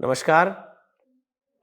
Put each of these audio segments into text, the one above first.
नमस्कार।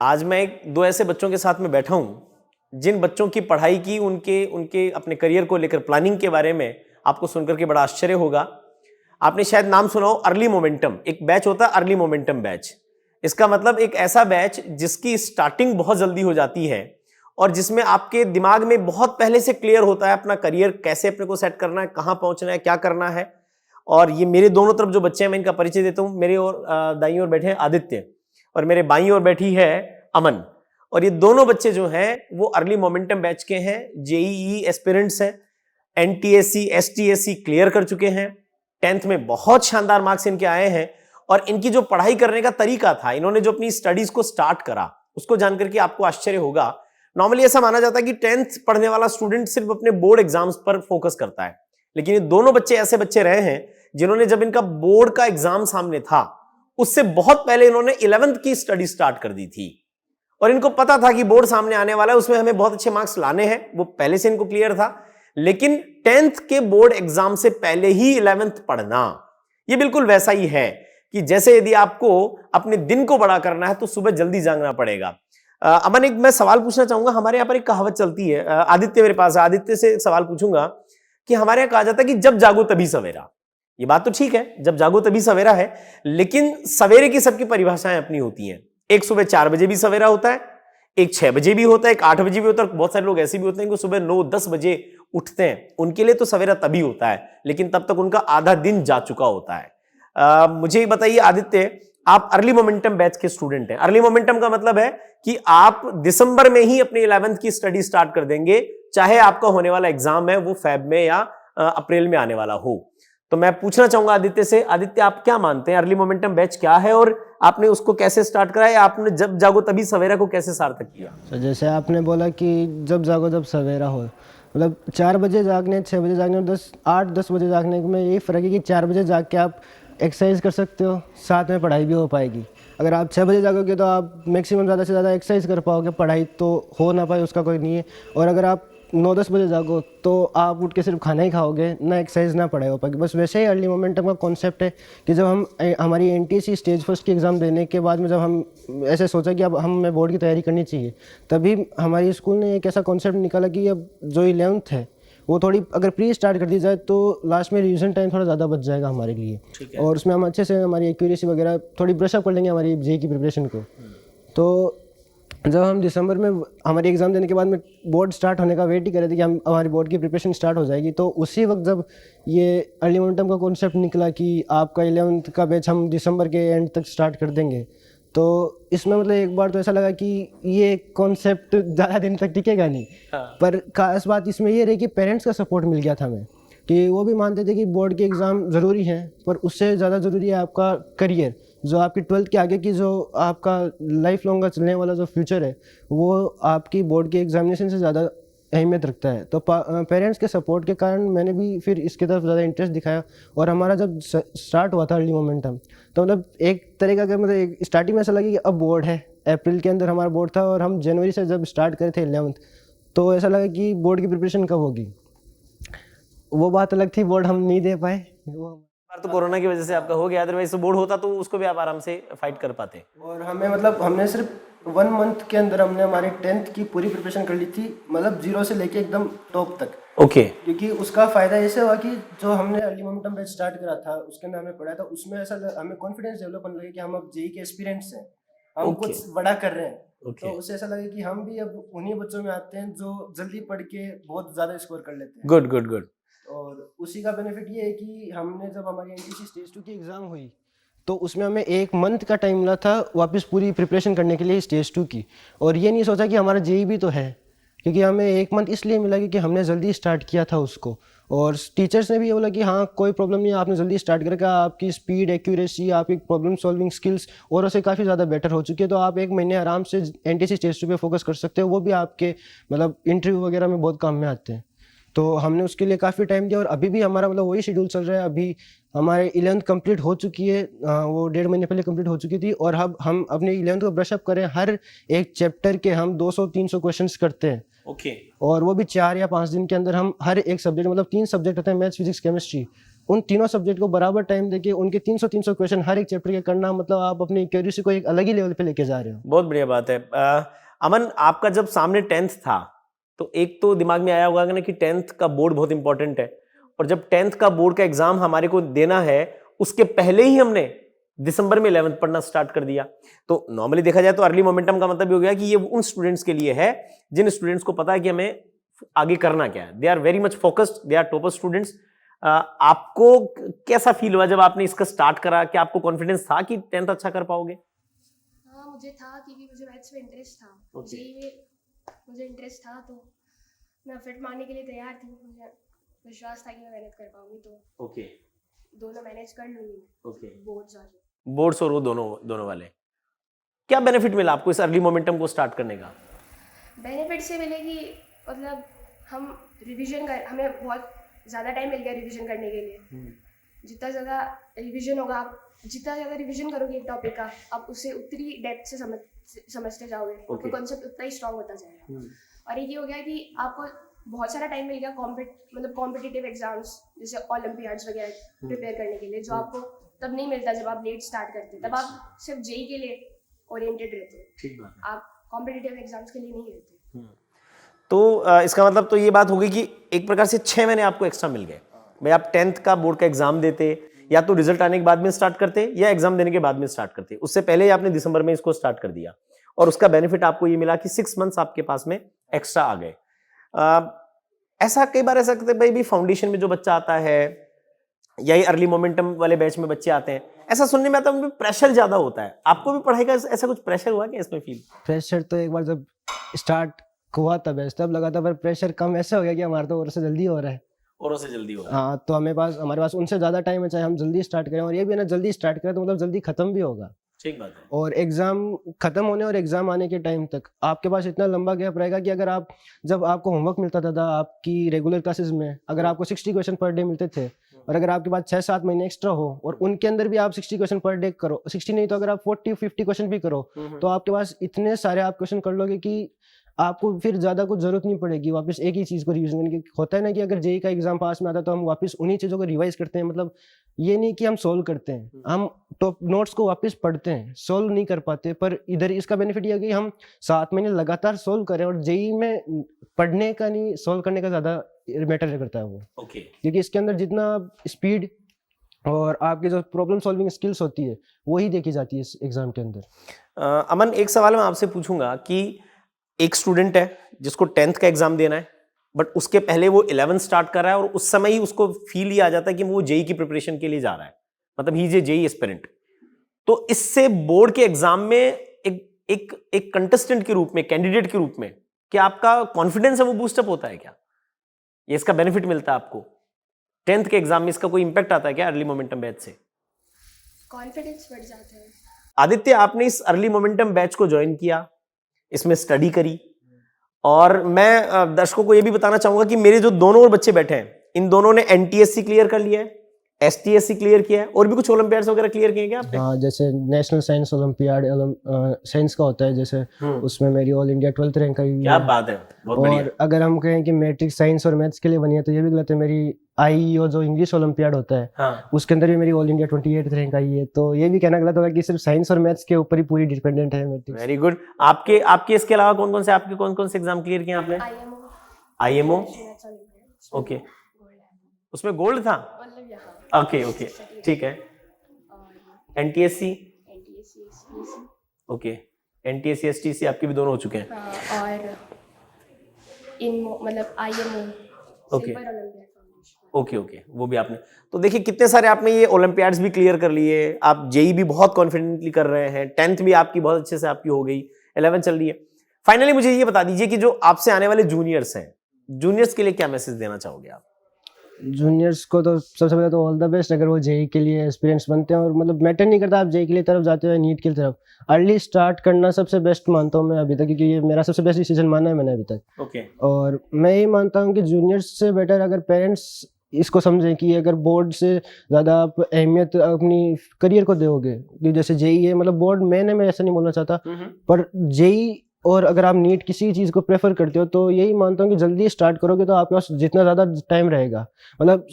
आज मैं दो ऐसे बच्चों के साथ में बैठा हूं जिन बच्चों की पढ़ाई की उनके उनके अपने करियर को लेकर प्लानिंग के बारे में आपको सुनकर के बड़ा आश्चर्य होगा। आपने शायद नाम सुना हो अर्ली मोमेंटम। एक बैच होता है अर्ली मोमेंटम बैच। इसका मतलब एक ऐसा बैच जिसकी स्टार्टिंग बहुत जल्दी हो जाती है और जिसमें आपके दिमाग में बहुत पहले से क्लियर होता है अपना करियर कैसे अपने को सेट करना है, कहां पहुंचना है, क्या करना है। और ये मेरे दोनों तरफ जो बच्चे हैं मैं इनका परिचय देता हूं। मेरे और दाईं ओर बैठे हैं आदित्य और मेरे बाईं ओर बैठी है अमन। और ये दोनों बच्चे जो हैं वो अर्ली मोमेंटम बैच के हैं, जेईई एस्पिरेंट्स हैं, एनटीएससी एसटीएससी क्लियर कर चुके हैं, 10th में बहुत शानदार मार्क्स इनके आए हैं। और इनकी जो पढ़ाई करने का तरीका था, इन्होंने जो अपनी स्टडीज को स्टार्ट करा, उसको जानकर के आपको आश्चर्य होगा। नॉर्मली ऐसा माना जाता है कि 10th पढ़ने वाला स्टूडेंट सिर्फ अपने बोर्ड एग्जाम्स पर फोकस करता है, लेकिन ये दोनों बच्चे ऐसे बच्चे रहे हैं जिन्होंने जब इनका बोर्ड का एग्जाम सामने था उससे बहुत पहले इन्होंने 11th की स्टडी स्टार्ट कर दी थी। और इनको पता था कि बोर्ड सामने आने वाला है, उसमें हमें बहुत अच्छे मार्क्स लाने हैं, वो पहले से इनको क्लियर था। लेकिन 10th के बोर्ड एग्जाम से पहले ही 11th पढ़ना, ये बिल्कुल वैसा ही है कि जैसे यदि आपको अपने दिन को बड़ा करना है तो सुबह जल्दी जागना पड़ेगा। अमन, एक मैं सवाल पूछना चाहूंगा। हमारे यहाँ पर एक कहावत चलती है, आदित्य मेरे पास है, आदित्य से एक सवाल पूछूंगा कि हमारे यहाँ कहा जाता है कि जब जागो तभी सवेरा। ये बात तो ठीक है, जब जागो तभी सवेरा है, लेकिन सवेरे की सबकी परिभाषाएं अपनी होती हैं। एक सुबह 4 बजे भी सवेरा होता है, एक 6 बजे भी होता है, एक 8 बजे भी होता है। बहुत सारे लोग ऐसे भी होते हैं कि सुबह 9-10 बजे उठते हैं, उनके लिए तो सवेरा तभी होता है, लेकिन तब तक उनका आधा दिन जा चुका होता है। मुझे बताइए आदित्य, आप अर्ली मोमेंटम बैच के स्टूडेंट हैं। अर्ली मोमेंटम का मतलब है कि आप दिसंबर में ही अपनी 11th की स्टडी स्टार्ट कर देंगे, चाहे आपका होने वाला एग्जाम है वो फेब में या अप्रैल में आने वाला हो। तो मैं पूछना चाहूंगा आदित्य से, आदित्य आप क्या मानते हैं अर्ली मोमेंटम बैच क्या है और आपने उसको कैसे स्टार्ट करा है, आपने जब जागो तभी सवेरा को कैसे सार्थक किया? तो जैसे आपने बोला कि जब जागो तब सवेरा हो, मतलब 4 बजे जागने, 6 बजे जागने और 8-10 बजे जागने में यही फ़र्क है कि 4 बजे जाग के आप एक्सरसाइज कर सकते हो, साथ में पढ़ाई भी हो पाएगी। अगर आप 6 बजे जागोगे तो आप मैक्सिमम ज़्यादा से ज़्यादा एक्सरसाइज कर पाओगे, पढ़ाई तो हो ना पाए उसका कोई नहीं है। और अगर आप 9-10 बजे जागो तो आप उठ के सिर्फ खाना ही खाओगे, ना एक्सरसाइज ना पढ़ाई हो पाएगी। बस वैसे ही अर्ली मोमेंटम का कॉन्सेप्ट है कि जब हम हमारी एनटीएससी स्टेज फर्स्ट की एग्ज़ाम देने के बाद में जब हम ऐसे सोचा कि अब हमें बोर्ड की तैयारी करनी चाहिए, तभी हमारी स्कूल ने एक ऐसा कॉन्सेप्ट निकाला कि अब जो 11th है वो थोड़ी अगर प्री स्टार्ट कर दी जाए तो लास्ट में रिवीजन टाइम थोड़ा ज़्यादा बच जाएगा हमारे लिए, और उसमें हम अच्छे से हमारी एक्यूरेसी वगैरह थोड़ी ब्रशअप कर लेंगे हमारी जेईई की प्रिपरेशन को। तो जब हम दिसंबर में हमारी एग्ज़ाम देने के बाद में बोर्ड स्टार्ट होने का वेट ही कर रहे थे कि हम हमारी बोर्ड की प्रिपरेशन स्टार्ट हो जाएगी, तो उसी वक्त जब ये अर्ली मोमेंटम का कॉन्सेप्ट निकला कि आपका 11th का बैच हम दिसंबर के एंड तक स्टार्ट कर देंगे, तो इसमें मतलब एक बार तो ऐसा लगा कि ये कॉन्सेप्ट ज़्यादा दिन तक टिकेगा नहीं। पर खास बात इसमें ये रही कि पेरेंट्स का सपोर्ट मिल गया था हमें, कि वो भी मानते थे कि बोर्ड के एग्ज़ाम ज़रूरी हैं, पर उससे ज़्यादा ज़रूरी है आपका करियर, जो आपकी 12th के आगे की जो आपका लाइफ लॉन्ग का चलने वाला जो फ्यूचर है वो आपकी बोर्ड के एग्जामिनेशन से ज़्यादा अहमियत रखता है। तो पेरेंट्स के सपोर्ट के कारण मैंने भी फिर इसकी तरफ ज़्यादा इंटरेस्ट दिखाया। और हमारा जब स्टार्ट हुआ था अर्ली मोमेंटम, तो मतलब एक तरीका का मतलब एक स्टार्टिंग में ऐसा लगा कि अब बोर्ड है, अप्रैल के अंदर हमारा बोर्ड था और हम जनवरी से जब स्टार्ट करे थे 11th, तो ऐसा लगा कि बोर्ड की प्रिपरेशन कब होगी। वो बात अलग थी, बोर्ड हम नहीं दे पाए। बार तो कोरोना की वजह से आपका हो गया, अदरवाइज तो बोर्ड होता तो उसको भी आप आराम से फाइट कर पाते। और हमें मतलब हमने सिर्फ 1 मंथ के अंदर हमने हमारी 10th की पूरी प्रिपरेशन कर ली थी, मतलब 0 से लेके एकदम टॉप तक। ओके। क्योंकि उसका फ़ायदा ऐसे हुआ कि जो हमने अर्ली मोमेंटम बैच स्टार्ट करा था उसके अंदर हमने पढ़ा था, उसमें ऐसा हमें कॉन्फिडेंस डेवलप होने लगा कि हम अब जेईई के एस्पिरेंट्स हैं, हम कुछ बड़ा कर रहे हैं। तो उससे ऐसा लगा कि हम भी अब उन्हीं बच्चों में आते हैं जो जल्दी पढ़ के बहुत ज़्यादा स्कोर कर लेते हैं। Good good good. और उसी का बेनिफिट ये है कि हमने जब हमारी एनटीएससी स्टेज 2 की एग्ज़ाम हुई तो उसमें हमें 1 मंथ का टाइम मिला था वापस पूरी प्रिपरेशन करने के लिए स्टेज 2 की। और ये नहीं सोचा कि हमारा जेईई भी तो है, क्योंकि हमें 1 मंथ इसलिए मिला क्योंकि हमने जल्दी स्टार्ट किया था उसको। और टीचर्स ने भी ये बोला कि हाँ कोई प्रॉब्लम नहीं है, आपने जल्दी स्टार्ट करके आपकी स्पीड, एक्यूरेसी, आपकी प्रॉब्लम सॉल्विंग स्किल्स औरों से काफ़ी ज़्यादा बेटर हो चुकी है, तो आप 1 महीने आराम से एनटीएससी स्टेज 2 पे फोकस कर सकते हो। वो भी आपके मतलब इंटरव्यू वगैरह में बहुत काम में आते हैं। तो हमने उसके लिए काफ़ी टाइम दिया और अभी भी हमारा मतलब वही शेड्यूल चल रहा है। अभी हमारे 11th कंप्लीट हो चुकी है, वो 1.5 महीने पहले कंप्लीट हो चुकी थी, और अब हम अपने 11th को ब्रशअप करें। हर एक चैप्टर के हम 200-300 क्वेश्चंस करते हैं। ओके। और वो भी 4 या 5 दिन के अंदर हम हर एक सब्जेक्ट, मतलब 3 सब्जेक्ट होते हैं, मैथ्स, फिजिक्स, केमिस्ट्री, उन तीनों सब्जेक्ट को बराबर टाइम देके उनके 300 क्वेश्चन हर एक चैप्टर के करना, मतलब आप अपनी एक्यूरेसी को एक अलग ही लेवल पे लेके जा रहे हो। बहुत बढ़िया बात है। अमन, आपका जब सामने 10th था तो एक तो दिमाग में आया होगा ना कि 10th का बोर्ड बहुत इंपॉर्टेंट है, और जब 10th का बोर्ड का एग्जाम हमारे को देना है उसके पहले ही हमने दिसंबर में 11th पढ़ना स्टार्ट कर दिया। तो नॉर्मली देखा जाए तो अर्ली मोमेंटम का मतलब ये हो गया कि ये उन स्टूडेंट्स के लिए है जिन स्टूडेंट्स को पता है कि हमें आगे करना क्या है। They are very much focused, they are topper students. आपको कैसा फील हुआ जब आपने इसका स्टार्ट करा? क्या आपको कॉन्फिडेंस था कि 10th अच्छा कर पाओगे? हाँ, मुझे था, क्योंकि मुझे मैथ्स में इंटरेस्ट था। Okay. जेईई में मुझे इंटरेस्ट था, तो मैं एफर्ट मारने के लिए तैयार थी। मुझे विश्वास था कि मैं मेहनत कर पाऊंगी, तो ओके दोनों मैनेज कर लूंगी, ओके। बोर्ड्स और बोर्ड्स और वो दोनों वाले। क्या बेनिफिट मिला आपको इस अर्ली मोमेंटम को स्टार्ट करने का? बेनिफिट से मिले कि मतलब हम रिवीजन कर, हमें बहुत ज़्यादा टाइम मिल गया रिवीजन करने के लिए। जितना ज़्यादा रिवीजन होगा, आप जितना ज़्यादा रिवीजन करोगे एक टॉपिक का, आप उसे उतनी डेप्थ से समझते जाओगे, आपका कॉन्सेप्ट उतना ही स्ट्रांग होता जाएगा। और एक ये हो गया कि आपको बहुत सारा टाइम मिल गया कॉम्पिटिटिव एग्जाम्स जैसे ओलंपियाड्स वगैरह प्रिपेयर करने के लिए, जो आपको तब नहीं मिलता जब आप लेट स्टार्ट करते। तब आप सिर्फ जेईई के लिए ओरिएंटेड रहते हैं, ठीक बात है। आप कॉम्पिटिटिव एग्जाम्स के लिए नहीं रहते। तो इसका मतलब तो ये बात होगी कि एक प्रकार से 6 महीने आपको एक्स्ट्रा मिल गए। भाई आप 10th का बोर्ड का एग्जाम देते, या तो रिजल्ट आने के बाद में स्टार्ट करते या एग्जाम देने के बाद में स्टार्ट करते, उससे पहले ही आपने दिसंबर में इसको स्टार्ट कर दिया, और उसका बेनिफिट आपको ये मिला कि 6 मंथ्स आपके पास में एक्स्ट्रा आ गए। ऐसा कई बार ऐसा करते भाई भी फाउंडेशन में जो बच्चा आता है या ये अर्ली मोमेंटम वाले बैच में बच्चे आते हैं, ऐसा सुनने में आता है उनमें प्रेशर ज्यादा होता है। आपको भी पढ़ाई का ऐसा कुछ प्रेशर हुआ क्या इसमें फील? प्रेशर तो एक बार जब स्टार्ट हुआ था बैच तब लगा था, पर प्रेशर कम ऐसे हो गया कि हमारा तो और से जल्दी हो रहा है। औरों से जल्दी हो रहा है। हाँ, तो हमारे पास उनसे ज़्यादा टाइम है, चाहे हम जल्दी स्टार्ट करें, और ये भी ना जल्दी स्टार्ट करें तो मतलब जल्दी खत्म भी होगा। ठीक बात है। और एग्जाम खत्म होने और एग्जाम आने के टाइम तक आपके पास इतना लंबा गैप रहेगा कि अगर आप, जब आपको होमवर्क मिलता था आपकी रेगुलर क्लासेस में, अगर आपको 60 क्वेश्चन पर डे मिलते थे, और अगर आपके पास 6-7 महीने एक्स्ट्रा हो और उनके अंदर भी आप 60 क्वेश्चन पर डे करो, 60 नहीं तो अगर आप 40-50 क्वेश्चन भी करो, तो आपके पास इतने सारे आप क्वेश्चन कर लोगे कि आपको फिर ज्यादा कुछ जरूरत नहीं पड़ेगी वापस एक ही चीज को रिवीजन करने की। होता है ना कि अगर जेईई का एग्जाम पास में आता है तो हम वापस उन्हीं चीजों को रिवाइज करते हैं, मतलब ये नहीं कि हम सोल्व करते हैं, हम टॉप नोट्स को वापस पढ़ते हैं, सोल्व नहीं कर पाते। पर इधर इसका बेनिफिट ये है कि हम 7 महीने लगातार सोल्व करें, और जेईई में पढ़ने का नहीं सोल्व करने का ज्यादा मैटर करता है वो। ओके। क्योंकि इसके अंदर जितना स्पीड और आपकी जो प्रॉब्लम सॉल्विंग स्किल्स होती है वही देखी जाती है इस एग्जाम के अंदर। अमन, एक सवाल मैं आपसे पूछूंगा कि एक स्टूडेंट है जिसको 10th का एग्जाम देना है, बट उसके पहले वो 11th स्टार्ट कर रहा है, और उस समय ही उसको फील ही आ जाता है कि वो जेईई की प्रिपरेशन के लिए जा रहा है, मतलब ही जे जेईई एस्पिरेंट। तो इससे बोर्ड के एग्जाम में एक कंटेस्टेंट के रूप में, कैंडिडेट के रूप में, क्या आपका कॉन्फिडेंस है वो बूस्टअप होता है क्या? ये इसका बेनिफिट मिलता है आपको 10th के एग्जाम में? इसका कोई इंपैक्ट आता है क्या अर्ली मोमेंटम बैच से? कॉन्फिडेंस बढ़ जाता है। आदित्य, आपने इस अर्ली मोमेंटम बैच को ज्वाइन किया, इसमें स्टडी करी, और मैं दर्शकों को यह भी बताना चाहूंगा कि मेरे जो दोनों और बच्चे बैठे हैं, इन दोनों ने एनटीएससी क्लियर कर लिया है, एसटीएससी क्लियर किया है, और भी कुछ ओलंपियाड्स वगैरह क्लियर किए क्या आपने? हाँ, जैसे नेशनल साइंस ओलंपियाड साइंस का होता है, जैसे उसमें मेरी ऑल इंडिया 12th रैंक आई हुई क्या है। बात है, बहुत बढ़िया। और अगर हम कहें कि मैट्रिक साइंस और मैथ्स के लिए बनी है तो ये भी गलत है। मेरी आईईओ जो इंग्लिश ओलंपियाड होता है, हाँ। उसके अंदर भी मेरी ऑल इंडिया 28th रैंक आई है, तो ये भी कहना गलत होगा कि सिर्फ साइंस और मैथ्स के ऊपर ही पूरी डिपेंडेंट है मैट्रिक। Very good. आपके इसके अलावा कौन कौन से एग्जाम क्लियर किए आपने? आईएमओ, ओके, उसमें गोल्ड था, मतलब यहाँ ओके ओके, ठीक है। एनटीएससी, ओके, एनटीएससी एसटीसी आपके भी दोनों हो चुके हैं। और इन मतलब आईएमओ ओके ओके ओके, वो भी आपने। तो देखिए कितने सारे आपने ये ओलंपियाड्स भी क्लियर कर लिए, आप जेईई भी बहुत कॉन्फिडेंटली कर रहे हैं, 10th भी आपकी बहुत अच्छे से आपकी हो गई, 11th चल रही है। फाइनली मुझे ये बता दीजिए कि जो आपसे आने वाले जूनियर्स हैं, जूनियर्स के लिए क्या मैसेज देना चाहोगे आप? जूनियर्स को तो सबसे पहले तो ऑल द बेस्ट, अगर वो जेईई के लिए एस्पिरेंट्स बनते हैं, और मतलब मैटर नहीं करता आप जेईई के लिए तरफ जाते हो या नीट की तरफ, अर्ली स्टार्ट करना सबसे बेस्ट मानता हूँ मैं अभी तक, क्योंकि ये मेरा सबसे बेस्ट डिसीजन माना है मैंने अभी तक। ओके। और मैं ये मानता हूँ कि जूनियर्स से बेटर अगर पेरेंट्स इसको समझें कि अगर बोर्ड से ज़्यादा आप अहमियत अपनी करियर को दोगे, कि जैसे जेईई है, मतलब बोर्ड मैं ऐसा नहीं बोलना चाहता, पर जेईई और अगर आप नीट किसी चीज़ को प्रेफर करते हो तो यही मानता हूँ कि जल्दी स्टार्ट करोगे तो आपके पास जितना ज़्यादा टाइम रहेगा, मतलब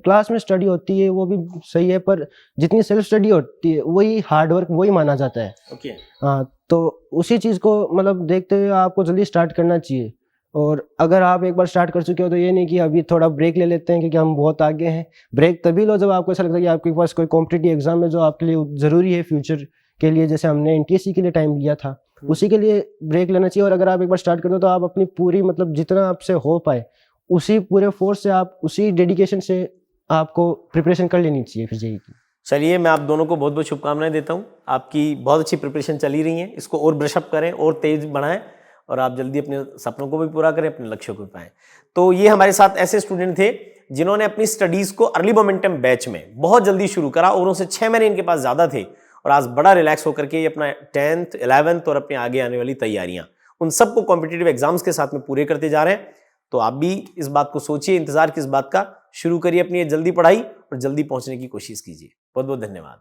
क्लास में स्टडी होती है वो भी सही है, पर जितनी सेल्फ स्टडी होती है वही हार्ड वर्क वही माना जाता है। ओके। हाँ, तो उसी चीज़ को मतलब देखते हुए आपको जल्दी स्टार्ट करना चाहिए। और अगर आप एक बार स्टार्ट कर चुके हो तो ये नहीं कि अभी थोड़ा ब्रेक ले लेते हैं क्योंकि हम बहुत आगे हैं। ब्रेक तभी लो जब आपको ऐसा लगता है कि आपके पास कोई कॉम्पिटिटिव एग्जाम है जो आपके लिए ज़रूरी है फ्यूचर के लिए, जैसे हमने एनटीएससी के लिए टाइम लिया था, उसी के लिए ब्रेक लेना चाहिए। और अगर आप एक बार स्टार्ट कर दो तो आप अपनी पूरी मतलब जितना आपसे हो पाए उसी पूरे फोर्स से आप उसी डेडिकेशन से आपको प्रिपरेशन कर लेनी चाहिए फिर जेईई की। चलिए, मैं आप दोनों को बहुत बहुत शुभकामनाएं देता हूं। आपकी बहुत अच्छी प्रिपरेशन चली रही है, इसको और ब्रशअप करें और तेज बढ़ाएं और आप जल्दी अपने सपनों को भी पूरा करें, अपने लक्ष्यों को भी पाएं। तो ये हमारे साथ ऐसे स्टूडेंट थे जिन्होंने अपनी स्टडीज़ को अर्ली मोमेंटम बैच में बहुत जल्दी शुरू करा और उनसे 6 महीने इनके पास ज़्यादा थे और आज बड़ा रिलैक्स होकर के ये अपना 10th 11th और अपने आगे आने वाली तैयारियां उन सबको कॉम्पिटिटिव एग्जाम्स के साथ में पूरे करते जा रहे हैं। तो आप भी इस बात को सोचिए, इंतजार किस बात का, शुरू करिए अपनी जल्दी पढ़ाई और जल्दी पहुंचने की कोशिश कीजिए। बहुत बहुत धन्यवाद।